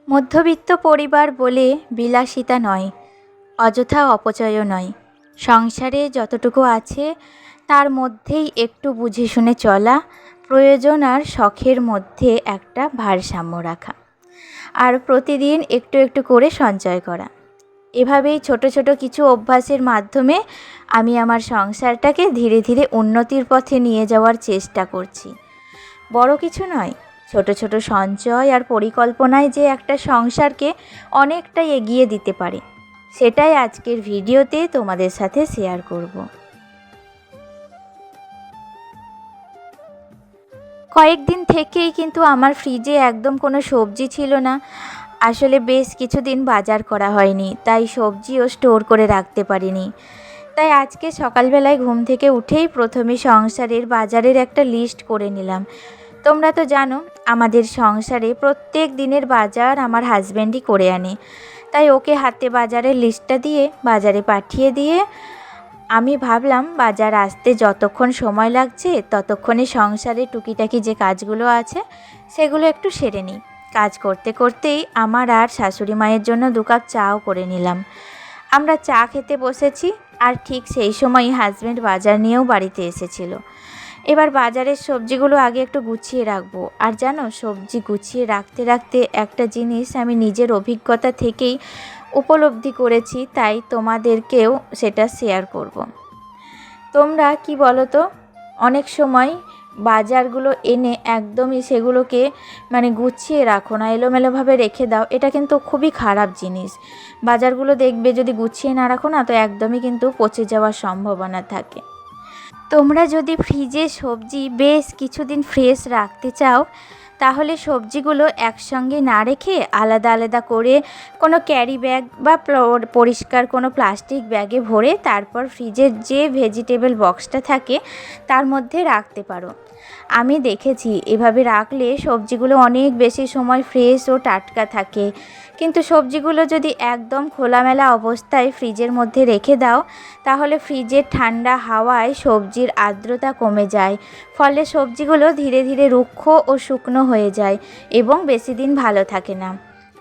মধ্যবিত্ত পরিবার বলে বিলাসিতা নয়, অযথা অপচয়ও নয়। সংসারে যতটুকু আছে তার মধ্যেই একটু বুঝে শুনে চলা, প্রয়োজন আর শখের মধ্যে একটা ভারসাম্য রাখা, আর প্রতিদিন একটু একটু করে সঞ্চয় করা। এভাবেই ছোট ছোট কিছু অভ্যাসের মাধ্যমে আমি আমার সংসারটাকে ধীরে ধীরে উন্নতির পথে নিয়ে যাওয়ার চেষ্টা করছি। বড় কিছু নয়, ছোট ছোট সঞ্চয় আর পরিকল্পনায় যে একটা সংসারকে অনেকটা এগিয়ে দিতে পারে, সেটাই আজকের ভিডিওতে তোমাদের সাথে শেয়ার করব। কয়েকদিন থেকেই কিন্তু আমার ফ্রিজে একদম কোনো সবজি ছিল না। আসলে বেশ কিছুদিন বাজার করা হয়নি, তাই সবজিও স্টোর করে রাখতে পারিনি। তাই আজকে সকালবেলায় ঘুম থেকে উঠেই প্রথমে সংসারের বাজারের একটা লিস্ট করে নিলাম। তোমরা তো জানো আমাদের সংসারে প্রত্যেক দিনের বাজার আমার হাজব্যান্ডই করে আনে, তাই ওকে হাতে বাজারের লিস্টটা দিয়ে বাজারে পাঠিয়ে দিয়ে আমি ভাবলাম বাজার আসতে যতক্ষণ সময় লাগছে ততক্ষণে সংসারে টুকিটাকি যে কাজগুলো আছে সেগুলো একটু সেরে নিই। কাজ করতে করতেই আমার আর শাশুড়ি মায়ের জন্য 2 কাপ চাও করে নিলাম। আমরা চা খেতে বসেছি, আর ঠিক সেই সময়ই হাজব্যান্ড বাজার নিয়েও বাড়িতে এসেছিল। এবার বাজারের সবজিগুলো আগে একটু গুছিয়ে রাখবো। আর জানো, সবজি গুছিয়ে রাখতে রাখতে একটা জিনিস আমি নিজের অভিজ্ঞতা থেকেই উপলব্ধি করেছি, তাই তোমাদেরকেও সেটা শেয়ার করব। তোমরা কি বলো তো, অনেক সময় বাজারগুলো এনে একদমই সেগুলোকে গুছিয়ে রাখো না, এলোমেলোভাবে রেখে দাও। এটা কিন্তু খুবই খারাপ জিনিস। বাজারগুলো দেখবে যদি গুছিয়ে না রাখো না, তো একদমই কিন্তু পচে যাওয়ার সম্ভাবনা থাকে। তোমরা যদি ফ্রিজে সবজি বেশ কিছুদিন ফ্রেশ রাখতে চাও, তাহলে সবজিগুলো একসঙ্গে না রেখে আলাদা আলাদা করে কোনো ক্যারি ব্যাগ বা পরিষ্কার কোনো প্লাস্টিক ব্যাগে ভরে তারপর ফ্রিজের যে ভেজিটেবল বক্সটা থাকে তার মধ্যে রাখতে পারো। আমি দেখেছি এভাবে রাখলে সবজিগুলো অনেক বেশি সময় ফ্রেশ ও টাটকা থাকে। কিন্তু সবজিগুলো যদি একদম খোলামেলা অবস্থায় ফ্রিজের মধ্যে রেখে দাও, তাহলে ফ্রিজের ঠান্ডা হাওয়ায় সবজির আর্দ্রতা কমে যায়, ফলে সবজিগুলো ধীরে ধীরে রুক্ষ ও শুকনো হয়ে যায় এবং বেশি দিন ভালো থাকে না।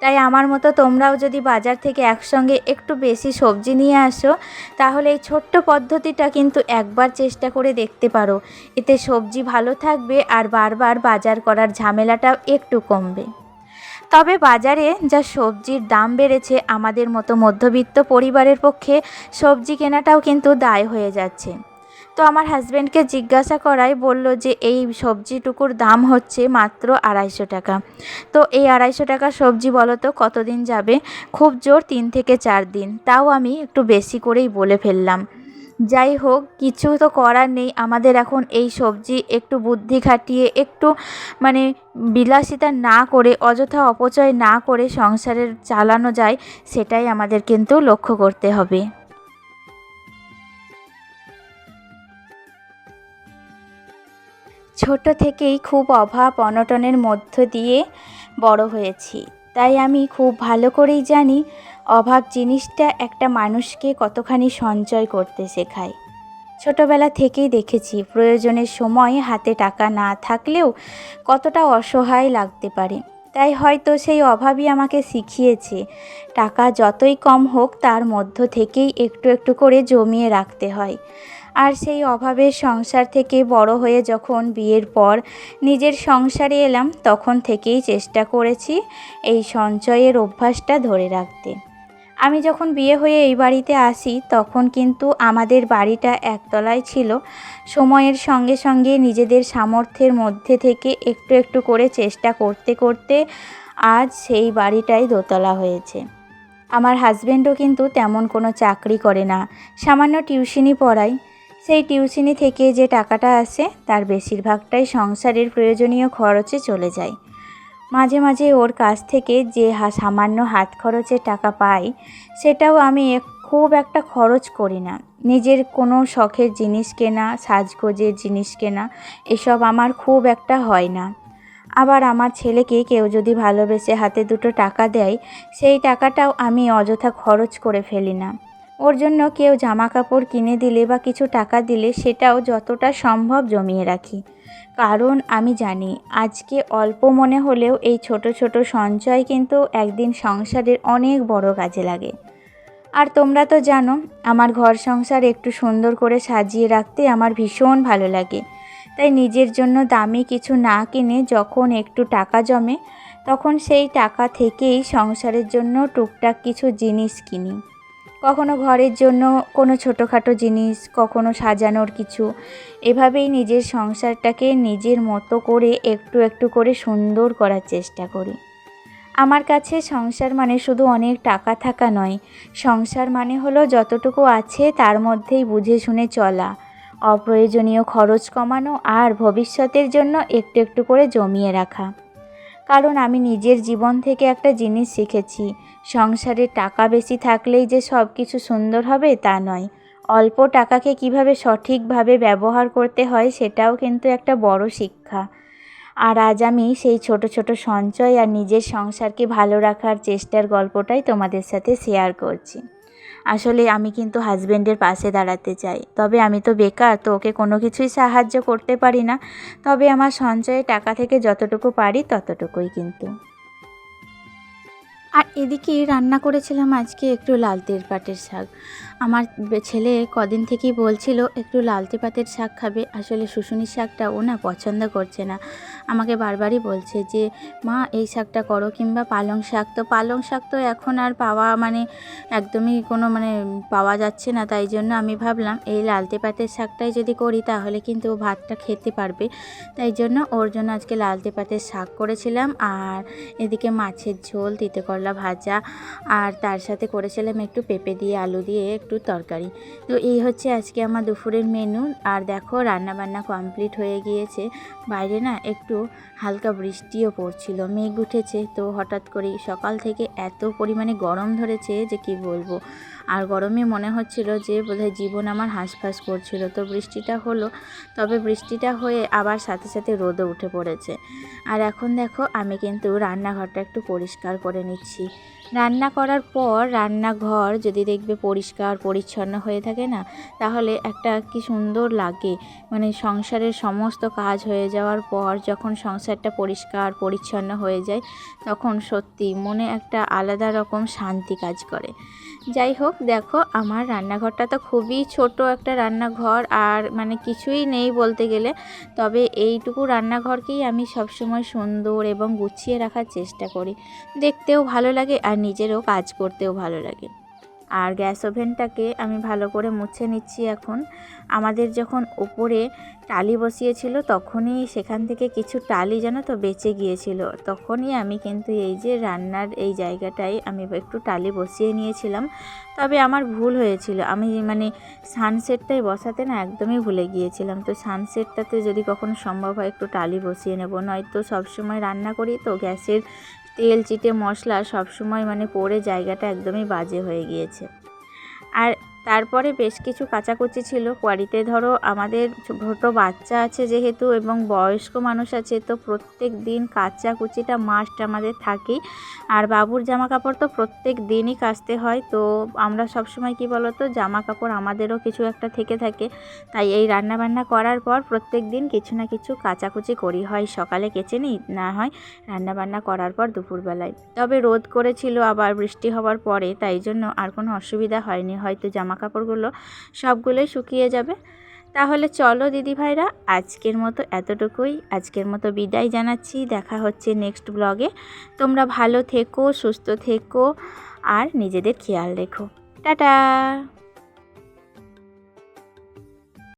তাই আমার মতো তোমরাও যদি বাজার থেকে একসঙ্গে একটু বেশি সবজি নিয়ে আসো, তাহলে এই ছোট্ট পদ্ধতিটা কিন্তু একবার চেষ্টা করে দেখতে পারো। এতে সবজি ভালো থাকবে আর বারবার বাজার করার ঝামেলাটাও একটু কমবে। তবে বাজারে যা সবজির দাম বেড়েছে, আমাদের মতো মধ্যবিত্ত পরিবারের পক্ষে সবজি কেনাটাও কিন্তু দায় হয়ে যাচ্ছে। তো আমার হাজব্যান্ডকে জিজ্ঞাসা করায় বলল যে এই সবজিটুকুর দাম হচ্ছে মাত্র 250 টাকা। তো এই 250 টাকার সবজি বলো তো কতদিন যাবে? খুব জোর 3 থেকে 4 দিন। তাও আমি একটু বেশি করেই বলে ফেললাম। যাই হোক, কিছু তো করার নেই। আমাদের এখন এই সবজি একটু বুদ্ধি খাটিয়ে একটু বিলাসিতা না করে, অযথা অপচয় না করে সংসারের চালানো যায়, সেটাই আমাদের কিন্তু লক্ষ্য করতে হবে। ছোট থেকেই খুব অভাব অনটনের মধ্য দিয়ে বড় হয়েছি, তাই আমি খুব ভালো করেই জানি অভাব জিনিসটা একটা মানুষকে কতখানি সঞ্চয় করতে শেখায়। ছোটবেলা থেকেই দেখেছি প্রয়োজনের সময় হাতে টাকা না থাকলেও কতটা অসহায় লাগতে পারে। তাই হয়তো সেই অভাবই আমাকে শিখিয়েছে টাকা যতই কম হোক তার মধ্য থেকেই একটু একটু করে জমিয়ে রাখতে হয়। আর সেই অভাবের সংসার থেকে বড় হয়ে যখন বিয়ের পর নিজের সংসারে এলাম, তখন থেকেই চেষ্টা করেছি এই সঞ্চয়ের অভ্যাসটা ধরে রাখতে। আমি যখন বিয়ে হয়ে এই বাড়িতে আসি, তখন কিন্তু আমাদের বাড়িটা একতলায় ছিল। সময়ের সঙ্গে সঙ্গে নিজেদের সামর্থ্যের মধ্যে থেকে একটু একটু করে চেষ্টা করতে করতে আজ সেই বাড়িটাই দোতলা হয়েছে। আমার হাজব্যান্ডও কিন্তু তেমন কোনো চাকরি করে না, সামান্য টিউশনি পড়ায়। সেই টিউশনি থেকে যে টাকাটা আসে তার বেশিরভাগটাই সংসারের প্রয়োজনীয় খরচে চলে যায়। মাঝে মাঝে ওর কাছ থেকে যে সামান্য হাত খরচের টাকা পাই, সেটাও আমি খুব একটা খরচ করি না। নিজের কোনো শখের জিনিস কেনা, সাজগোজের জিনিস কেনা, এসব আমার খুব একটা হয় না। আবার আমার ছেলেকে কেউ যদি ভালোবেসে হাতে 2 টাকা দেয়, সেই টাকাটাও আমি অযথা খরচ করে ফেলি না। ওর জন্য কেউ জামা কাপড় কিনে দিলে বা কিছু টাকা দিলে সেটাও যতটা সম্ভব জমিয়ে রাখি। কারণ আমি জানি আজকে অল্প মনে হলেও এই ছোট ছোট সঞ্চয় কিন্তু একদিন সংসারের অনেক বড় কাজে লাগে। আর তোমরা তো জানো আমার ঘর সংসার একটু সুন্দর করে সাজিয়ে রাখতে আমার ভীষণ ভালো লাগে। তাই নিজের জন্য দামি কিছু না কিনে যখন একটু টাকা জমে তখন সেই টাকা থেকেই সংসারের জন্য টুকটাক কিছু জিনিস কিনি। কখনো ঘরের জন্য কোনো ছোটোখাটো জিনিস, কখনো সাজানোর কিছু। এভাবেই নিজের সংসারটাকে নিজের মতো করে একটু একটু করে সুন্দর করার চেষ্টা করি। আমার কাছে সংসার মানে শুধু অনেক টাকা থাকা নয়, সংসার মানে হলো যতটুকু আছে তার মধ্যেই বুঝে শুনে চলা, অপ্রয়োজনীয় খরচ কমানো আর ভবিষ্যতের জন্য একটু একটু করে জমিয়ে রাখা। কারণ আমি নিজের জীবন থেকে একটা জিনিস শিখেছি, সংসারে টাকা বেশি থাকলেই যে সব কিছু সুন্দর হবে তা নয়, অল্প টাকাকে কিভাবে সঠিকভাবে ব্যবহার করতে হয় সেটাও কিন্তু একটা বড় শিক্ষা। আর আজ আমি সেই ছোট ছোট সঞ্চয় আর নিজের সংসারকে ভালো রাখার চেষ্টার গল্পটাই তোমাদের সাথে শেয়ার করছি। আসলে আমি কিন্তু হাজব্যান্ডের পাশে দাঁড়াতে চাই, তবে আমি তো বেকার, তো ওকে কোনো কিছুই সাহায্য করতে পারি না। তবে আমার সঞ্চয়ে টাকা থেকে যতটুকু পারি ততটুকুই কিন্তু। আর এদিকে রান্না করেছিলাম আজকে একটু লালতে পাটের শাক। আমার ছেলে কদিন থেকেই বলছিল একটু লালতে পাতের শাক খাবে। আসলে শুশুনির শাকটা ও না পছন্দ করছে না, আমাকে বারবারই বলছে যে মা এই শাকটা করো, কিংবা পালং শাক। তো পালং শাক তো এখন আর পাওয়া মানে একদমই কোনো মানে পাওয়া যাচ্ছে না, তাই জন্য আমি ভাবলাম এই লালতে পাতের শাকটাই যদি করি তাহলে কিন্তু ও ভাতটা খেতে পারবে। তাই জন্য ওর জন্য আজকে লালতে পাতের শাক করেছিলাম। আর এদিকে মাছের ঝোল, তিতে করলা ভাজা, আর তার সাথে করেছিলাম একটু পেঁপে দিয়ে আলু দিয়ে একটু তরকারি। তো এই হচ্ছে আজকে আমার দুপুরের মেনু। আর দেখো রান্নাবান্না কমপ্লিট হয়ে গিয়েছে। বাইরে না একটু হালকা বৃষ্টিও পড়ছিল, মেঘ উঠেছে। তো হঠাৎ করেই সকাল থেকে এত পরিমাণে গরম ধরেছে যে কি বলবো। আর গরমে মনে হচ্ছিল যে বোধহয় জীবন আমার হাঁসফাঁস করছিল। তো বৃষ্টিটা হলো, তবে বৃষ্টিটা হয়ে আবার সাথে সাথে রোদও উঠে পড়েছে। আর এখন দেখো আমি কিন্তু রান্নাঘরটা একটু পরিষ্কার করে নিচ্ছি। রান্না করার পর রান্নাঘর যদি দেখবে পরিষ্কার পরিচ্ছন্ন হয়ে থাকে না, তাহলে একটা কি সুন্দর লাগে। মানে সংসারের সমস্ত কাজ হয়ে যাওয়ার পর যখন সংসারটা পরিষ্কার পরিচ্ছন্ন হয়ে যায় তখন সত্যি মনে একটা আলাদা রকম শান্তি কাজ করে। যাই হোক, দেখো আমার রান্নাঘরটা তো খুবই ছোট একটা রান্নাঘর, আর মানে কিছুই নেই বলতে গেলে। তবে এইটুকু রান্নাঘরকেই আমি সবসময় সুন্দর এবং গুছিয়ে রাখার চেষ্টা করি। দেখতেও ভালো লাগে আর নিজেরও কাজ করতেও ভালো লাগে। আর গ্যাস ওভেনটাকে আমি ভালো করে মুছে নিচ্ছি এখন। আমাদের যখন ওপরে টালি বসিয়েছিল তখনই সেখান থেকে কিছু টালি জানো তো বেঁচে গিয়েছিল। তখনই আমি কিন্তু এই যে রান্নার এই জায়গাটায় আমি একটু টালি বসিয়ে নিয়েছিলাম। তবে আমার ভুল হয়েছিল, আমি মানে সানসেটটাই বসাতে না একদমই ভুলে গিয়েছিলাম। তো সানসেটটাতে যদি কখনো সম্ভব হয় একটু টালি বসিয়ে নেব, নয়তো সবসময় রান্না করি তো গ্যাসের তেল চিটে মশলা সবসময় মানে পড়ে জায়গাটা একদমই বাজে হয়ে গিয়েছে। আর তারপরে বেশ কিছু কাচাকুচি ছিল বাড়িতে। ধরো আমাদের ছোটো বাচ্চা আছে যেহেতু এবং বয়স্ক মানুষ আছে, তো প্রত্যেক দিন কাচাকুচিটা মাস্ট আমাদের থাকেই। আর বাবুর জামা কাপড় তো প্রত্যেক দিনই কাচতে হয়। তো আমরা সবসময় কি বলো তো, জামা কাপড় আমাদেরও কিছু একটা থেকে থাকে। তাই এই রান্নাবান্না করার পর প্রত্যেক দিন কিছু না কিছু কাচাকুচি করি, হয় সকালে কেচে নিই, না হয় রান্নাবান্না করার পর দুপুরবেলায়। তবে রোদ করেছিল আবার বৃষ্টি হওয়ার পরে, তাই জন্য আর কোনো অসুবিধা হয়নি, হয়তো জামা কাপড়গুলো সবগুলোই শুকিয়ে যাবে। তাহলে চলো দিদিভাইরা, আজকের মতো এতটুকুই। আজকের মতো বিদায় জানাচ্ছি, দেখা হচ্ছে নেক্সট ব্লগে। তোমরা ভালো থেকো, সুস্থ থেকো আর নিজেদের খেয়াল রেখো। টাটা।